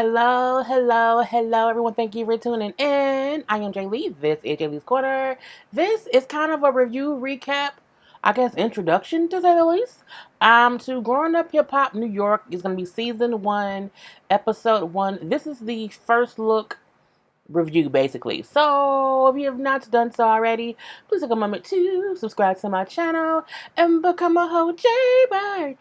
Hello, everyone. Thank you for tuning in. I am JayLees. This is JLeesCorner. This is kind of a review recap, I guess, introduction to say the least. To Growing Up Hip Hop New York is going to be season 1, episode 1. This is the first look review, basically. So, if you have not done so already, please take a moment to subscribe to my channel and become a whole JayBird.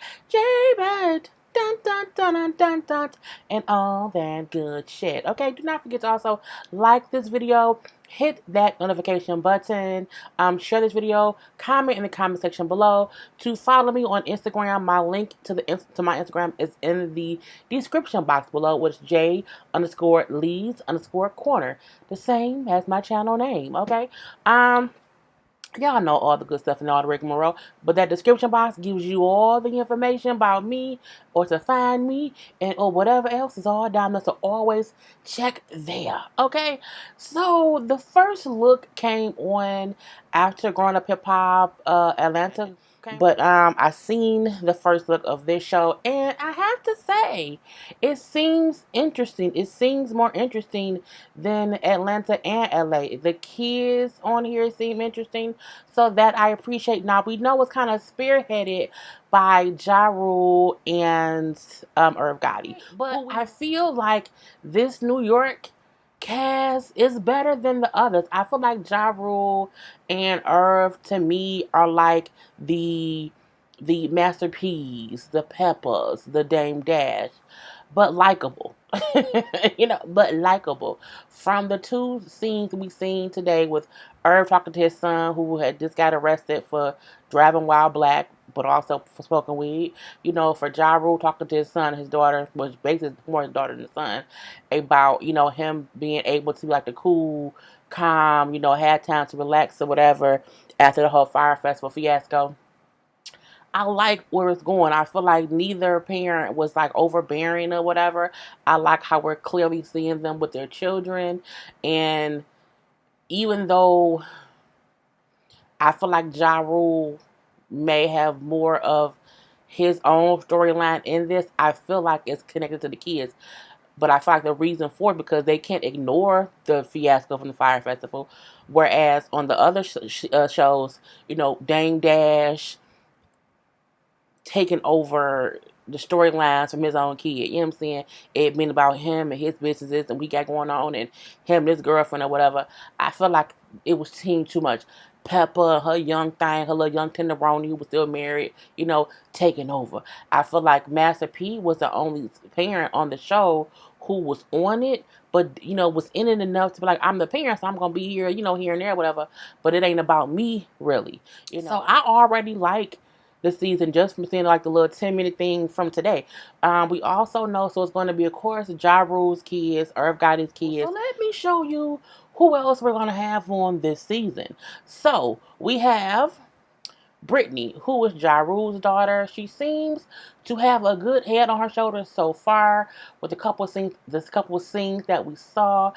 Dun, dun, dun, dun, dun, dun, and all that good shit. Okay, do not forget to also like this video, hit that notification button, share this video, comment in the comment section below. To follow me on Instagram, my link to my Instagram is in the description box below, which is J_Lees_Corner, the same as my channel name. Okay, y'all know all the good stuff and all the rigmarole, but that description box gives you all the information about me or to find me and or whatever else is all down there, so always check there. Okay, so the first look came on after Growing Up Hip Hop Atlanta. Okay. But I seen the first look of this show, and I have to say, it seems interesting. It seems more interesting than Atlanta and LA. The kids on here seem interesting, so that I appreciate. Now we know it's kind of spearheaded by Ja Rule and Irv Gotti, but I feel like this New York cast is better than the others. I feel like Ja Rule and Irv, to me, are like the Master P's, the Peppers, the Dame Dash, but likable. But likable. From the two scenes we seen today with Irv talking to his son, who had just got arrested for driving while black, but also for smoking weed. For Ja Rule talking to his son, his daughter, was basically more his daughter than his son, about, him being able to be like the cool, calm, had time to relax or whatever after the whole Fire Festival fiasco. I like where it's going. I feel like neither parent was like overbearing or whatever. I like how we're clearly seeing them with their children. And even though I feel like Ja Rule may have more of his own storyline in this, I feel like it's connected to the kids. But I feel like the reason for it, because they can't ignore the fiasco from the Fire Festival. Whereas on the other shows, Dame Dash taking over the storylines from his own kid. You know what I'm saying? It being about him and his businesses and we got going on and him and his girlfriend or whatever. I feel like it was seemed too much. Pepper, her young thing, her little young tenderoni who was still married, taking over. I feel like Master P was the only parent on the show who was on it, but, was in it enough to be like, I'm the parent, so I'm going to be here, here and there, whatever. But it ain't about me, really. So I already like the season just from seeing like the little 10-minute thing from today. We also know, so it's going to be, of course, Ja Rule's kids, Irv Gotti's kids. So let me show you who else we're going to have on this season. So we have Brittany, who is Ja Rule's daughter. She seems to have a good head on her shoulders so far with a couple of scenes that we saw.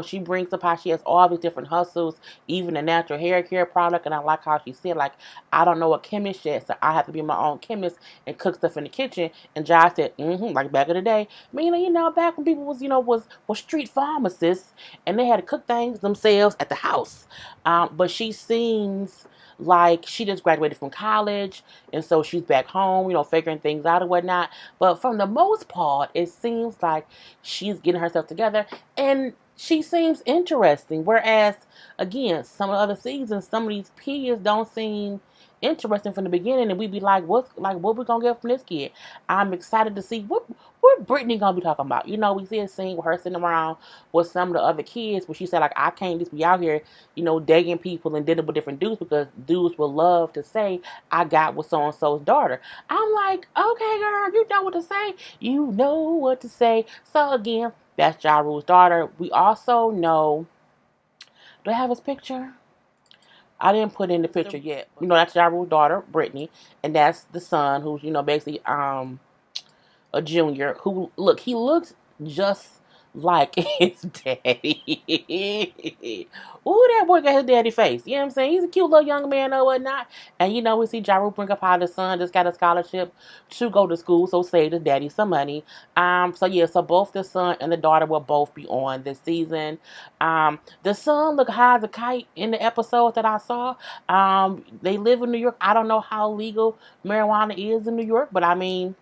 She brings up how she has all these different hustles, even a natural hair care product, and I like how she said, like, I don't know a chemist yet, so I have to be my own chemist and cook stuff in the kitchen. And Ja said, like back in the day, meaning, back when people was street pharmacists and they had to cook things themselves at the house. But she seems like she just graduated from college, and so she's back home, figuring things out and whatnot. But from the most part, it seems like she's getting herself together, and she seems interesting. Whereas, again, some of the other seasons, some of these peers don't seem interesting from the beginning, and we'd be like, what we gonna get from this kid? I'm excited to see what Brittany gonna be talking about. We see a scene with her sitting around with some of the other kids where she said, like, I can't just be out here, dating people and dealing with different dudes, because dudes will love to say I got with so and so's daughter. I'm like, okay, girl, you know what to say. You know what to say. So again, that's Ja Rule's daughter. We also know, do I have his picture? I didn't put in the picture yet. That's Ja Rule's daughter, Brittany, and that's the son who's, basically a junior who, he looks just like his daddy. Ooh, that boy got his daddy face. You know what I'm saying? He's a cute little young man or whatnot. And you know, we see Ja Rule bring up how the son just got a scholarship to go to school, so save his daddy some money. So yeah, so both the son and the daughter will both be on this season. The son looked high as a kite in the episode that I saw. They live in New York. I don't know how legal marijuana is in New York, but I mean,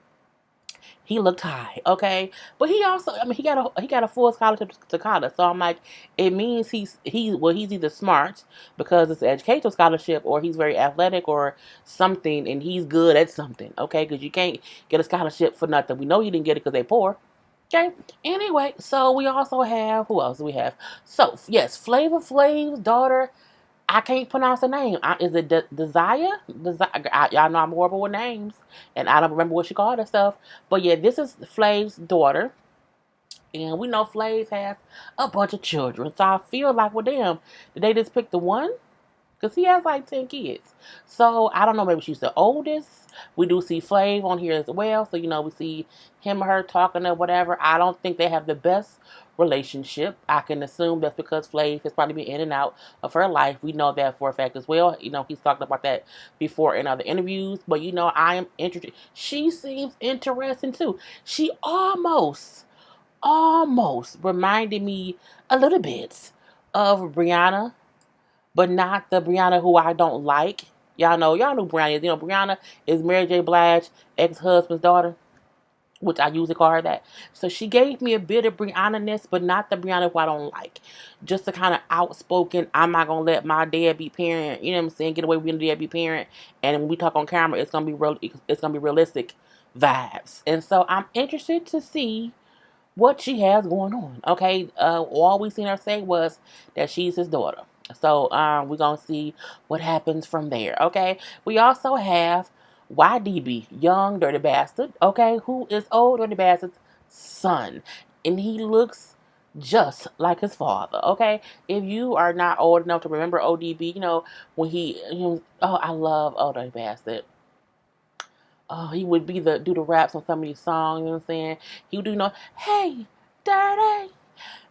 he looked high, okay. But he also, I mean, he got a full scholarship to college. So I'm like, it means he's either smart because it's an educational scholarship, or he's very athletic or something, and he's good at something, okay. Because you can't get a scholarship for nothing. We know you didn't get it because they poor. Okay. Anyway, so we also have, who else do we have? So yes, Flavor Flav's daughter. I can't pronounce the name. Is it Desire? Y'all know I'm horrible with names, and I don't remember what she called herself. But yeah, this is Flav's daughter, and we know Flav has a bunch of children. So I feel like with them, did they just pick the one? Because he has like 10 kids. So I don't know, maybe she's the oldest. We do see Flav on here as well. So, you know, we see him or her talking or whatever. I don't think they have the best relationship. I can assume that's because Flav has probably been in and out of her life. We know that for a fact as well. You know, he's talked about that before in other interviews. But, you know, I am interested. She seems interesting too. She almost reminded me a little bit of Brianna, but not the Brianna who I don't like. Y'all know Brianna is. You know, Brianna is Mary J. Blige ex-husband's daughter, which I usually call her that. So she gave me a bit of Brianna-ness, but not the Brianna who I don't like. Just the kind of outspoken, I'm not going to let my deadbeat parent, you know what I'm saying, get away with being a deadbeat parent. And when we talk on camera, it's going to be real, it's going to be realistic vibes. And so I'm interested to see what she has going on. Okay, all we seen her say was that she's his daughter. So we're gonna see what happens from there. Okay, we also have YDB, Young Dirty Bastard. Okay, who is Old Dirty Bastard's son, and he looks just like his father. Okay, if you are not old enough to remember ODB, you know when I love Old Dirty Bastard. Oh, he would do the raps on some of these songs, you know what I'm saying? He would do, hey, dirty,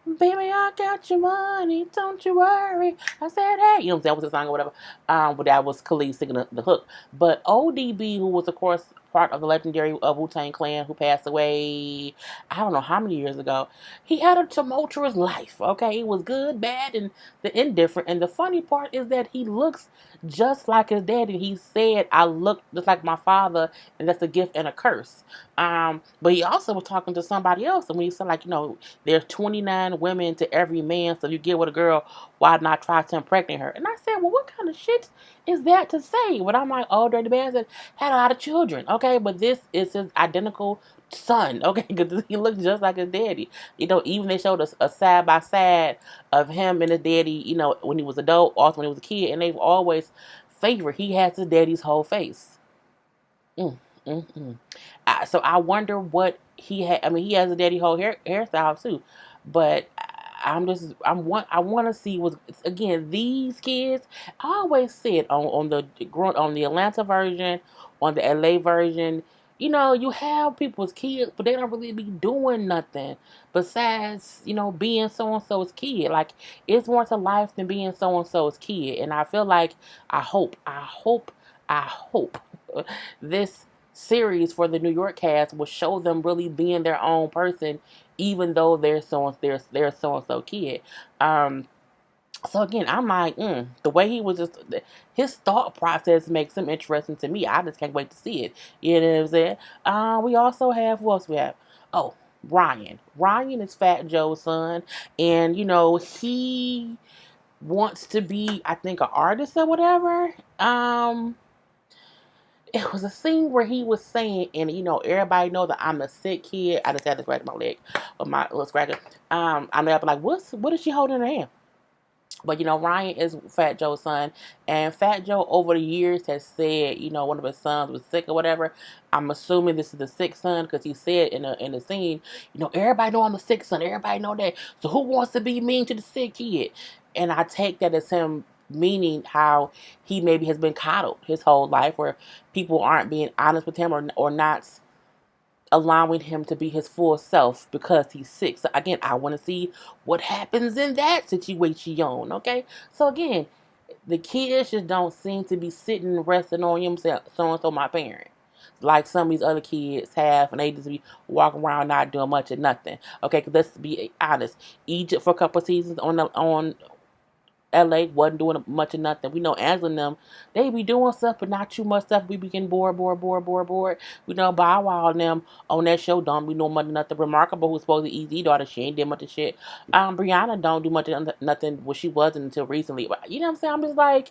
baby, I got your money, don't you worry. I said, hey, you know what I'm saying? That was the song or whatever. But that was Khalid singing the hook. But ODB, who was, of course, part of the legendary Wu-Tang Clan, who passed away, I don't know how many years ago, he had a tumultuous life, okay? It was good, bad, and the indifferent. And the funny part is that he looks just like his daddy. He said, I look just like my father, and that's a gift and a curse. But he also was talking to somebody else, and when he said, like, there's 29 women to every man, so you get with a girl, why not try to impregnate her? And I said, well, what kind of shit is that to say? But I'm like, oh, Dirty Bastard had a lot of children, okay? But this is his identical son, okay? Because he looks just like his daddy. Even they showed us a side by side of him and his daddy, when he was adult, also when he was a kid, and they've always favored, he has his daddy's whole face. Mm, mm, mm. So I wonder what he had. I mean, he has a daddy whole hairstyle too, but I want to see what, again, these kids. I always said on the Atlanta version, on the LA version. You have people's kids, but they don't really be doing nothing besides, being so and so's kid. Like, it's more to life than being so and so's kid. And I feel like I hope this series for the New York cast will show them really being their own person, even though they're so and so kid. So again, I'm like, the way he was his thought process makes him interesting to me. I just can't wait to see it. You know what I'm saying? We also have, who else we have? Oh, Ryan. Ryan is Fat Joe's son, and he wants to be, I think, an artist or whatever. It was a scene where he was saying, and everybody know that I'm a sick kid. I just had to scratch my leg with my little scratcher. I know, like, what is she holding in her hand? But Ryan is Fat Joe's son, and Fat Joe over the years has said, one of his sons was sick or whatever. I'm assuming this is the sick son because he said in the scene, everybody know I'm a sick son. Everybody know that. So who wants to be mean to the sick kid? And I take that as him meaning how he maybe has been coddled his whole life, where people aren't being honest with him or not allowing him to be his full self because he's sick. So again, I want to see what happens in that situation, okay? So again, the kids just don't seem to be sitting and resting on him, so and so my parent. Like some of these other kids have, and they just be walking around not doing much of nothing. Okay, because let's be honest, Egypt for a couple of seasons on LA wasn't doing much of nothing. We know Angela and them, they be doing stuff, but not too much stuff. We be getting bored. We know Bow Wow and them on that show don't be doing much of nothing. Remarkable, who's supposed to be Easy daughter, she ain't did much of shit. Brianna don't do much of nothing. Well, she wasn't until recently. But you know what I'm saying? I'm just like,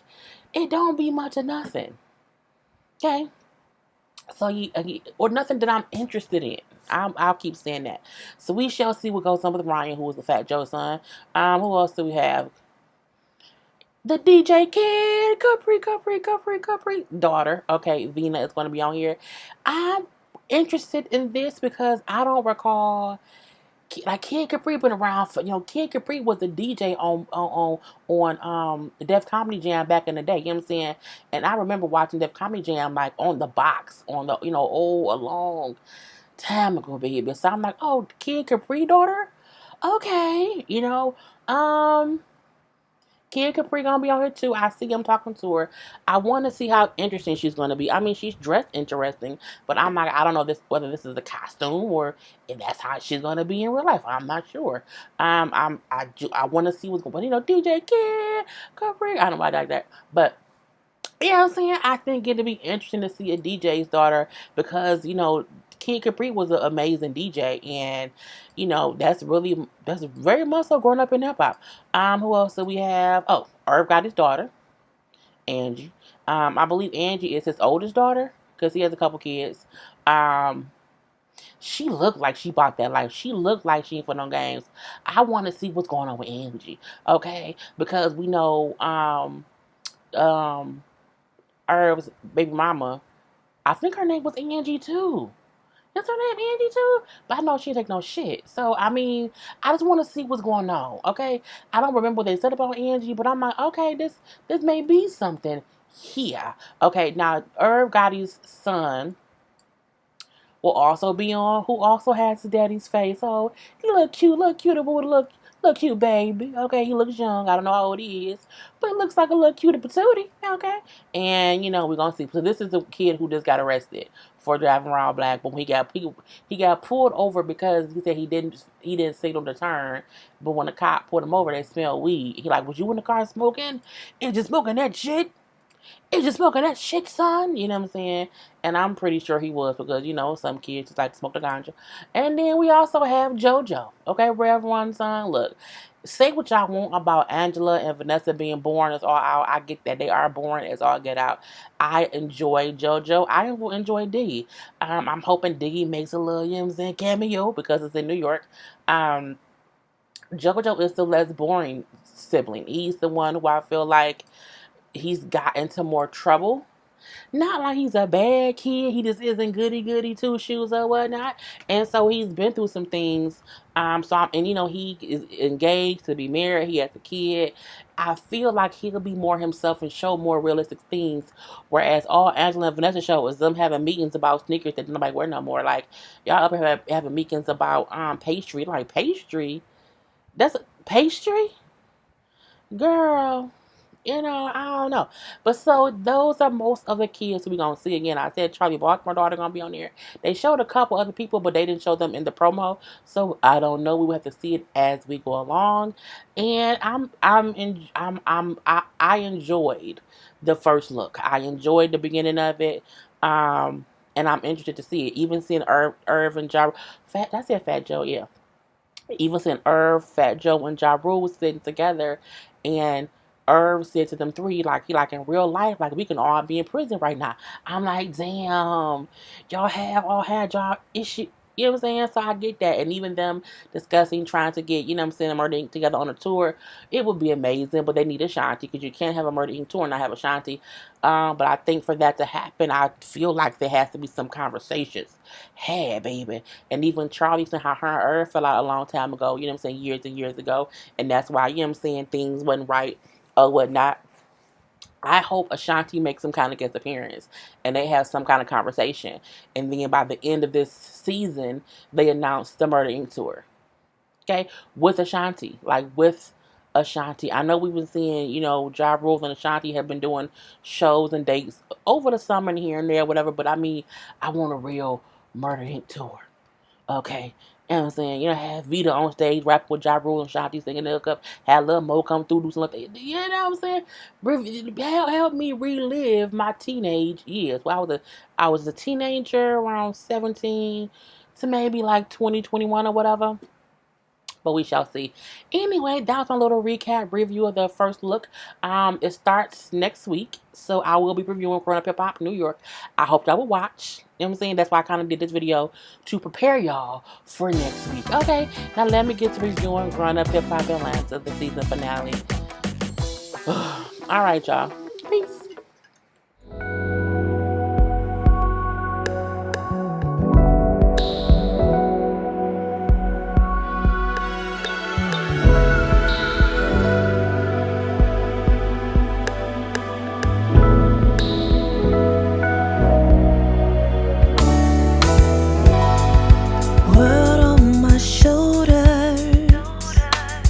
it don't be much of nothing. Okay, so or nothing that I'm interested in. I'll keep saying that. So we shall see what goes on with Ryan, who was the Fat Joe's son. Who else do we have? The DJ kid, Capri, daughter. Okay, Vina is going to be on here. I'm interested in this because I don't recall. Like Kid Capri been around for Kid Capri was the DJ on the Def Comedy Jam back in the day. You know what I'm saying? And I remember watching Def Comedy Jam like on the box on the a long time ago, baby. So I'm like, oh, Kid Capri daughter, okay, Kid Capri gonna be on here too. I see him talking to her. I want to see how interesting she's gonna be. I mean, she's dressed interesting, but I'm like, I don't know whether this is a costume or if that's how she's gonna be in real life. I'm not sure. I want to see what's going on. DJ Kid Capri. I don't know like that, but you know what I'm saying? I think it'd be interesting to see a DJ's daughter because, Kid Capri was an amazing DJ and, that's very much so growing up in hip hop. Who else do we have? Oh, Irv got his daughter, Angie. I believe Angie is his oldest daughter because he has a couple kids. Um, she looked like she bought that life. She looked like she ain't for no games. I want to see what's going on with Angie, okay? Because we know, um, Irv's baby mama, I think her name was Angie too. Is her name Angie too? But I know she take no shit. So I mean, I just want to see what's going on. Okay, I don't remember what they said about Angie, but I'm like, okay, this may be something here. Okay, now Irv Gotti's son will also be on, who also has his daddy's face. Oh, he look cute, look cute, baby. Okay, he looks young. I don't know how old he is, but it looks like a little cutie patootie. Okay, and we're gonna see. So this is a kid who just got arrested for driving around black. But he got pulled over because he said he didn't signal to turn. But when the cop pulled him over, they smelled weed. He like, was you in the car smoking? And just smoking that shit. Is you smoking that shit, son? You know what I'm saying? And I'm pretty sure he was because, some kids just like to smoke the ganja. And then we also have JoJo. Okay, Rev One's son. Look, say what y'all want about Angela and Vanessa being born as all out. I get that. They are born as all get out. I enjoy JoJo. I enjoy Diggy. I'm hoping Diggy makes a little Yams and cameo because it's in New York. JoJo is the less boring sibling. He's the one who I feel like he's got into more trouble. Not like he's a bad kid. He just isn't goody two shoes or whatnot. And so he's been through some things. He is engaged to be married. He has a kid. I feel like he'll be more himself and show more realistic things. Whereas all Angela and Vanessa show is them having meetings about sneakers that nobody wear no more. Like y'all up here having meetings about pastry. Like pastry. That's pastry? Girl. I don't know. But so those are most of the kids we're gonna see again. I said Charlie Baltimore daughter gonna be on there. They showed a couple other people, but they didn't show them in the promo. So I don't know. We will have to see it as we go along. And I enjoyed the first look. I enjoyed the beginning of it. And I'm interested to see it. Even seeing Irv and Ja Fat. I said Fat Joe, yeah. Even seeing Irv, Fat Joe, and Ja Rule sitting together, and Irv said to them three, like in real life, like we can all be in prison right now. I'm like, damn, y'all have all had y'all issue. You know what I'm saying? So I get that. And even them discussing trying to get, you know what I'm saying, a Murder Inc. together on a tour, it would be amazing. But they need Ashanti because you can't have a Murder Inc. tour and not have Ashanti. But I think for that to happen, I feel like there has to be some conversations. Hey, baby. And even Charlie said how her and Irv fell out a long time ago, you know what I'm saying, years and years ago. And that's why, you know what I'm saying, things wasn't right or whatnot. I hope Ashanti makes some kind of guest appearance and they have some kind of conversation. And then by the end of this season, they announce the Murder Inc. tour. Okay? With Ashanti. Like with Ashanti. I know we've been seeing, Ja Rule and Ashanti have been doing shows and dates over the summer and here and there, whatever. But I mean, I want a real Murder Inc. tour. Okay. You know what I'm saying? Have Vita on stage rapping with Ja Rule and Shanti singing the hookup. Have Lil Mo come through, do something. You know what I'm saying? Help me relive my teenage years. Well, I was a teenager around 17 to maybe like 2021 or whatever. But we shall see. Anyway, that was my little recap review of the first look. It starts next week, so I will be reviewing Grown Up Hip Hop New York. I hope y'all will watch. You know what I'm saying? That's why I kind of did this video to prepare y'all for next week. Okay, now let me get to reviewing Grown Up Hip Hop Atlanta, the season finale. All right, y'all.